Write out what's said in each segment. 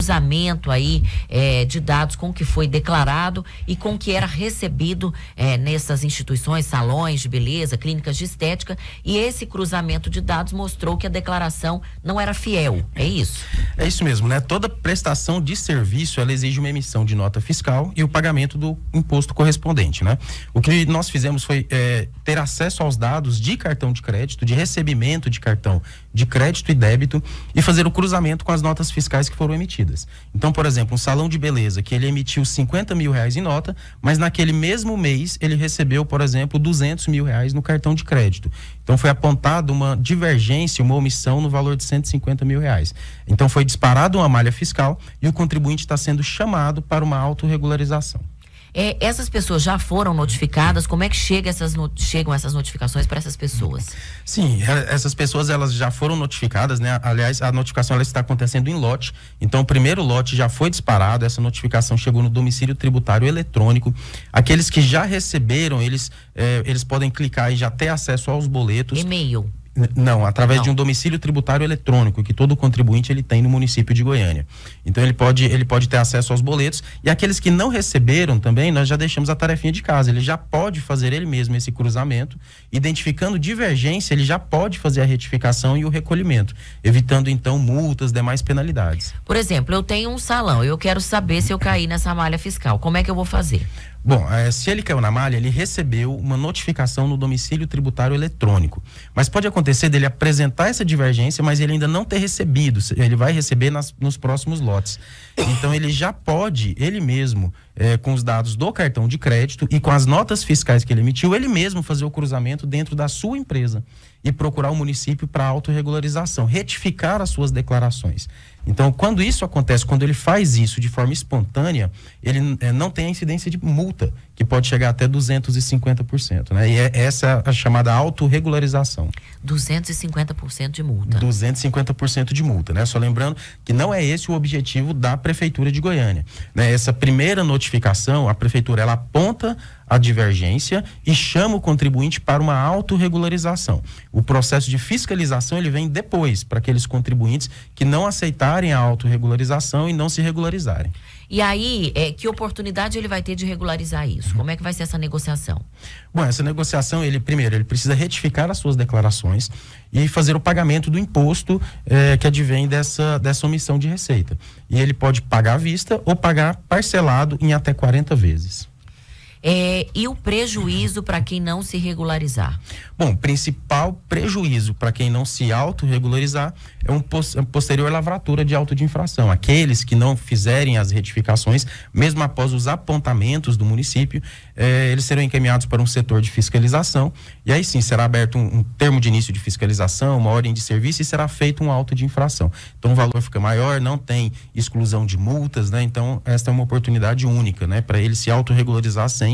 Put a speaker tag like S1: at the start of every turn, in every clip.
S1: cruzamento aí de dados com o que foi declarado e com o que era recebido nessas instituições, salões de beleza, clínicas de estética, e esse cruzamento de dados mostrou que a declaração não era fiel, é isso?
S2: É isso mesmo, né? Toda prestação de serviço, ela exige uma emissão de nota fiscal e o pagamento do imposto correspondente, né? O que nós fizemos foi ter acesso aos dados de cartão de crédito, de recebimento de cartão de crédito e débito, e fazer o cruzamento com as notas fiscais que foram emitidas. Então, por exemplo, um salão de beleza que ele emitiu 50 mil reais em nota, mas naquele mesmo mês ele recebeu, por exemplo, 200 mil reais no cartão de crédito. Então foi apontada uma divergência, uma omissão no valor de 150 mil reais. Então foi disparada uma malha fiscal e o contribuinte está sendo chamado para uma autorregularização.
S1: Essas pessoas já foram notificadas? Como é que chegam essas notificações para essas pessoas?
S2: Sim, essas pessoas elas já foram notificadas, né? Aliás, a notificação ela está acontecendo em lote. Então, o primeiro lote já foi disparado, essa notificação chegou no domicílio tributário eletrônico. Aqueles que já receberam, eles podem clicar e já ter acesso aos boletos.
S1: E-mail?
S2: Não, através de um domicílio tributário eletrônico que todo contribuinte ele tem no município de Goiânia. Então ele pode ter acesso aos boletos, e aqueles que não receberam também, nós já deixamos a tarefinha de casa. Ele já pode fazer ele mesmo esse cruzamento, identificando divergência, ele já pode fazer a retificação e o recolhimento, evitando então multas, demais penalidades.
S1: Por exemplo, eu tenho um salão, eu quero saber se eu caí nessa malha fiscal, como é que eu vou fazer?
S2: Bom, se ele caiu na malha, ele recebeu uma notificação no domicílio tributário eletrônico. Mas pode acontecer dele apresentar essa divergência, mas ele ainda não ter recebido. Ele vai receber nos próximos lotes. Então ele já pode, ele mesmo, com os dados do cartão de crédito e com as notas fiscais que ele emitiu, ele mesmo fazer o cruzamento dentro da sua empresa e procurar o município para autorregularização, retificar as suas declarações. Então, quando isso acontece, quando ele faz isso de forma espontânea, ele não tem a incidência de multa, que pode chegar até 250%, né? E essa é a chamada autorregularização.
S1: 250% de multa.
S2: 250% de multa, né? Só lembrando que não é esse o objetivo da Prefeitura de Goiânia, né? Essa primeira notificação, a Prefeitura, ela aponta a divergência e chama o contribuinte para uma autorregularização. O processo de fiscalização, ele vem depois, para aqueles contribuintes que não aceitarem a autorregularização e não se regularizarem.
S1: E aí, que oportunidade ele vai ter de regularizar isso? Como é que vai ser essa negociação?
S2: Bom, essa negociação, ele precisa retificar as suas declarações e fazer o pagamento do imposto que advém dessa omissão de receita. E ele pode pagar à vista ou pagar parcelado em até 40 vezes.
S1: E o prejuízo para quem não se regularizar?
S2: Bom, o principal prejuízo para quem não se autorregularizar é uma posterior lavratura de auto de infração. Aqueles que não fizerem as retificações, mesmo após os apontamentos do município, eles serão encaminhados para um setor de fiscalização, e aí sim será aberto um termo de início de fiscalização, uma ordem de serviço, e será feito um auto de infração. Então o valor fica maior, não tem exclusão de multas, né? Então esta é uma oportunidade única, né, para ele se autorregularizar sem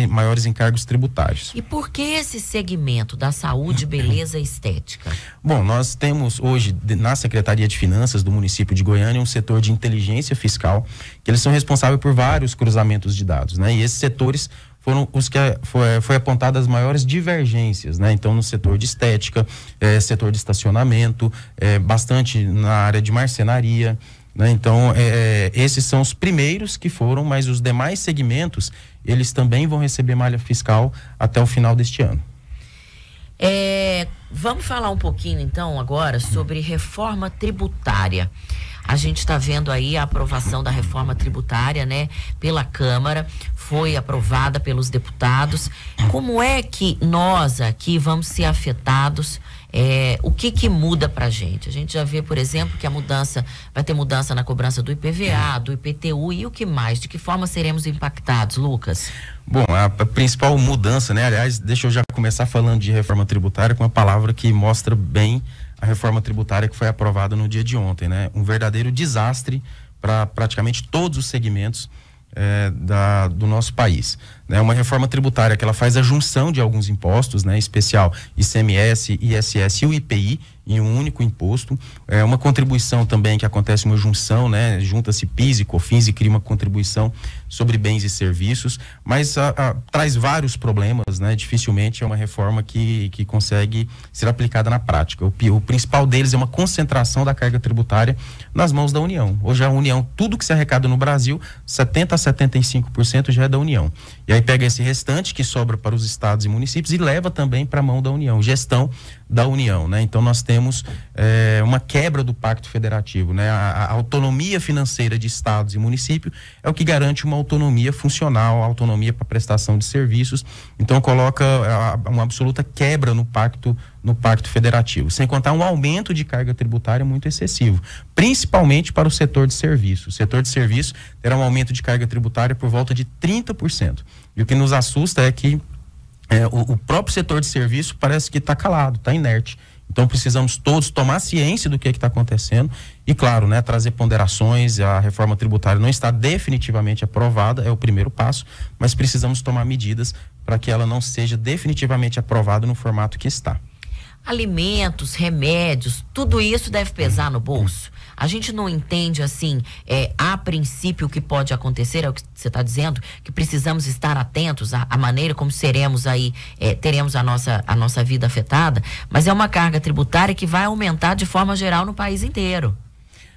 S2: maiores encargos tributários.
S1: E por que esse segmento da saúde, beleza e estética?
S2: Bom, nós temos hoje na Secretaria de Finanças do município de Goiânia um setor de inteligência fiscal, que eles são responsáveis por vários cruzamentos de dados, né? E esses setores foram os que foi apontadas as maiores divergências, né? Então, no setor de estética, setor de estacionamento, bastante na área de marcenaria, né? Então, esses são os primeiros que foram, mas os demais segmentos, eles também vão receber malha fiscal até o final deste ano.
S1: Vamos falar um pouquinho, então, agora sobre reforma tributária. A gente está vendo aí a aprovação da reforma tributária, né, pela Câmara, foi aprovada pelos deputados. Como é que nós aqui vamos ser afetados? O que muda pra gente? A gente já vê, por exemplo, que vai ter mudança na cobrança do IPVA, do IPTU, e o que mais? De que forma seremos impactados, Lucas?
S2: Bom, a principal mudança, né? Aliás, deixa eu já começar falando de reforma tributária com uma palavra que mostra bem a reforma tributária que foi aprovada no dia de ontem, né? Um verdadeiro desastre para praticamente todos os segmentos do nosso país, né? Uma reforma tributária que ela faz a junção de alguns impostos, né? Em especial ICMS, ISS e o IPI, em um único imposto. É uma contribuição também que acontece uma junção, né? Junta-se PIS e COFINS e cria uma contribuição sobre bens e serviços, mas traz vários problemas, né? Dificilmente é uma reforma que consegue ser aplicada na prática. O principal deles é uma concentração da carga tributária nas mãos da União. Hoje a União, tudo que se arrecada no Brasil, 70% a 75% já é da União. E aí pega esse restante que sobra para os estados e municípios e leva também para a mão da União, gestão da União, né? Então nós temos uma quebra do Pacto Federativo, né? A autonomia financeira de estados e municípios é o que garante uma autonomia funcional, autonomia para prestação de serviços. Então coloca uma absoluta quebra no Pacto Federativo, sem contar um aumento de carga tributária muito excessivo, principalmente para o setor de serviços. O setor de serviços terá um aumento de carga tributária por volta de 30%. E o que nos assusta é que o próprio setor de serviço parece que está calado, está inerte. Então precisamos todos tomar ciência do que está acontecendo e, claro, né, trazer ponderações. A reforma tributária não está definitivamente aprovada, é o primeiro passo, mas precisamos tomar medidas para que ela não seja definitivamente aprovada no formato que está.
S1: Alimentos, remédios, tudo isso deve pesar no bolso. A gente não entende, assim, a princípio o que pode acontecer, é o que você está dizendo, que precisamos estar atentos à maneira como seremos aí, teremos a nossa vida afetada, mas é uma carga tributária que vai aumentar de forma geral no país inteiro.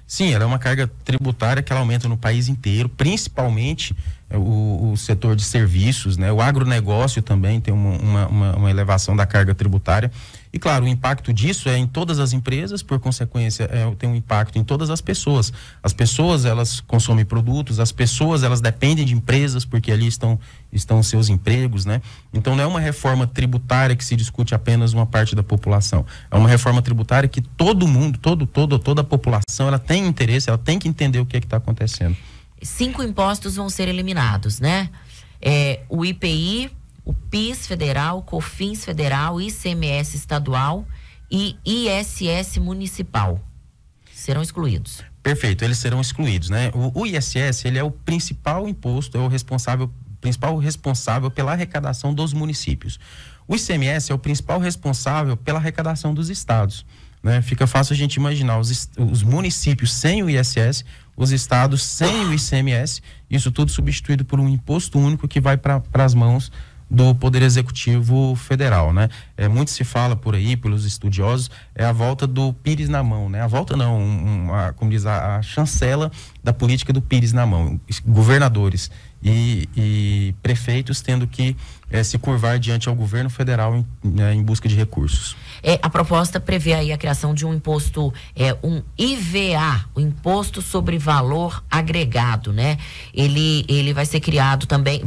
S2: Sim, ela é uma carga tributária que ela aumenta no país inteiro, principalmente o setor de serviços, né? O agronegócio também tem uma elevação da carga tributária. E claro, o impacto disso é em todas as empresas, por consequência, tem um impacto em todas as pessoas. As pessoas, elas consomem produtos, as pessoas, elas dependem de empresas, porque ali estão os seus empregos, né? Então não é uma reforma tributária que se discute apenas uma parte da população. É uma reforma tributária que todo mundo, toda a população, ela tem interesse, ela tem que entender o que está acontecendo. 5
S1: impostos vão ser eliminados, né? O IPI, o PIS federal, o COFINS federal, ICMS estadual e ISS municipal serão excluídos.
S2: Perfeito, eles serão excluídos, né? O ISS, ele é o principal imposto, é o principal responsável pela arrecadação dos municípios. O ICMS é o principal responsável pela arrecadação dos estados, né? Fica fácil a gente imaginar os municípios sem o ISS, os estados sem o ICMS, isso tudo substituído por um imposto único que vai para as mãos do Poder Executivo Federal, né? Muito se fala por aí, pelos estudiosos, a volta do pires na mão, né? A volta não, como diz, a chancela da política do pires na mão. Governadores e prefeitos tendo que se curvar diante ao governo federal em busca de recursos.
S1: A proposta prevê aí a criação de um imposto, um IVA, o Imposto sobre Valor Agregado, né? Ele vai ser criado também,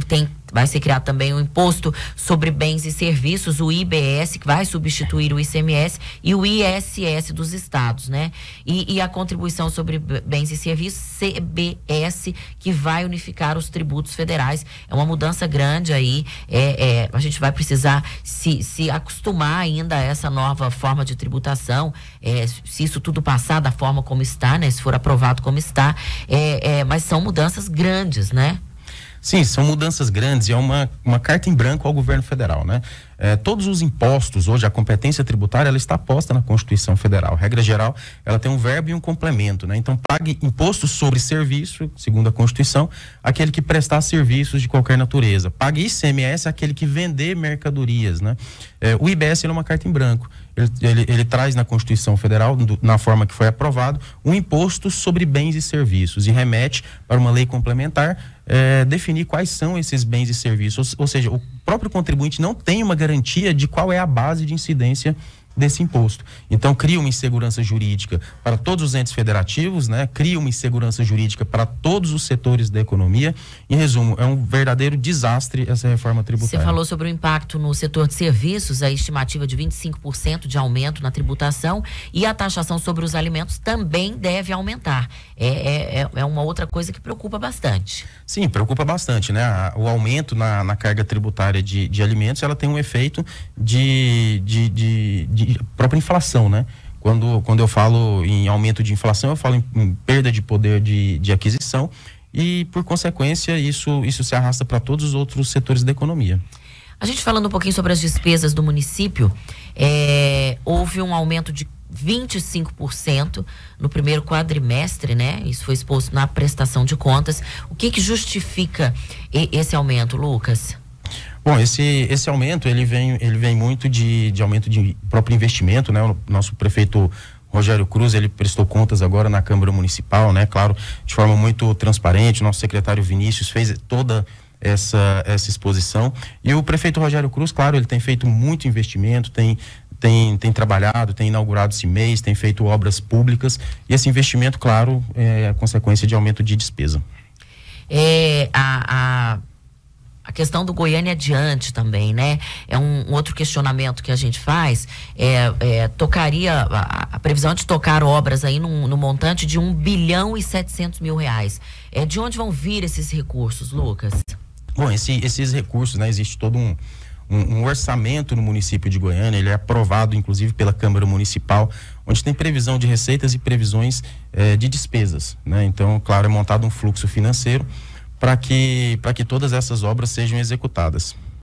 S1: vai ser criado também um imposto sobre bens e serviços, o IBS, que vai substituir o ICMS, e o ISS dos estados, né? E a contribuição sobre bens e serviços, CBS, que vai unificar os tributos federais. É uma mudança grande aí, a gente vai precisar se acostumar ainda a essa nova forma de tributação, se isso tudo passar da forma como está, né? Se for aprovado como está, mas são mudanças grandes, né?
S2: Sim, são mudanças grandes e é uma carta em branco ao governo federal, né? Todos os impostos, hoje a competência tributária, ela está posta na Constituição Federal. Regra geral, ela tem um verbo e um complemento, né? Então, pague imposto sobre serviço, segundo a Constituição, aquele que prestar serviços de qualquer natureza. Pague ICMS, aquele que vender mercadorias, né? O IBS, ele é uma carta em branco. Ele traz na Constituição Federal, na forma que foi aprovado, um imposto sobre bens e serviços e remete para uma lei complementar definir quais são esses bens e serviços. Ou seja, o próprio contribuinte não tem uma garantia de qual é a base de incidência desse imposto. Então cria uma insegurança jurídica para todos os entes federativos, né? Cria uma insegurança jurídica para todos os setores da economia. Em resumo, é um verdadeiro desastre essa reforma tributária.
S1: Você falou sobre o impacto no setor de serviços, a estimativa de 25% de aumento na tributação, e a taxação sobre os alimentos também deve aumentar. É uma outra coisa que preocupa bastante.
S2: Sim, preocupa bastante, né? O aumento na carga tributária de alimentos, ela tem um efeito de própria inflação, né? Quando eu falo em aumento de inflação, eu falo em perda de poder de aquisição e, por consequência, isso se arrasta para todos os outros setores da economia.
S1: A gente falando um pouquinho sobre as despesas do município, houve um aumento de 25% no primeiro quadrimestre, né? Isso foi exposto na prestação de contas. O que justifica esse aumento, Lucas?
S2: Bom, esse aumento, ele vem muito de aumento de próprio investimento, né? O nosso prefeito Rogério Cruz, ele prestou contas agora na Câmara Municipal, né? Claro, de forma muito transparente. O nosso secretário Vinícius fez toda essa exposição. E o prefeito Rogério Cruz, claro, ele tem feito muito investimento, tem trabalhado, tem inaugurado esse mês, tem feito obras públicas, e esse investimento, claro, é a consequência de aumento de despesa.
S1: A questão do Goiânia Adiante também, né? É um outro questionamento que a gente faz. Tocaria a previsão de tocar obras aí no montante de 1.7 bilhão. De onde vão vir esses recursos, Lucas?
S2: Bom, esses recursos, né? Existe todo um orçamento no município de Goiânia. Ele é aprovado, inclusive, pela Câmara Municipal, onde tem previsão de receitas e previsões de despesas, né? Então, claro, é montado um fluxo financeiro para que todas essas obras sejam executadas.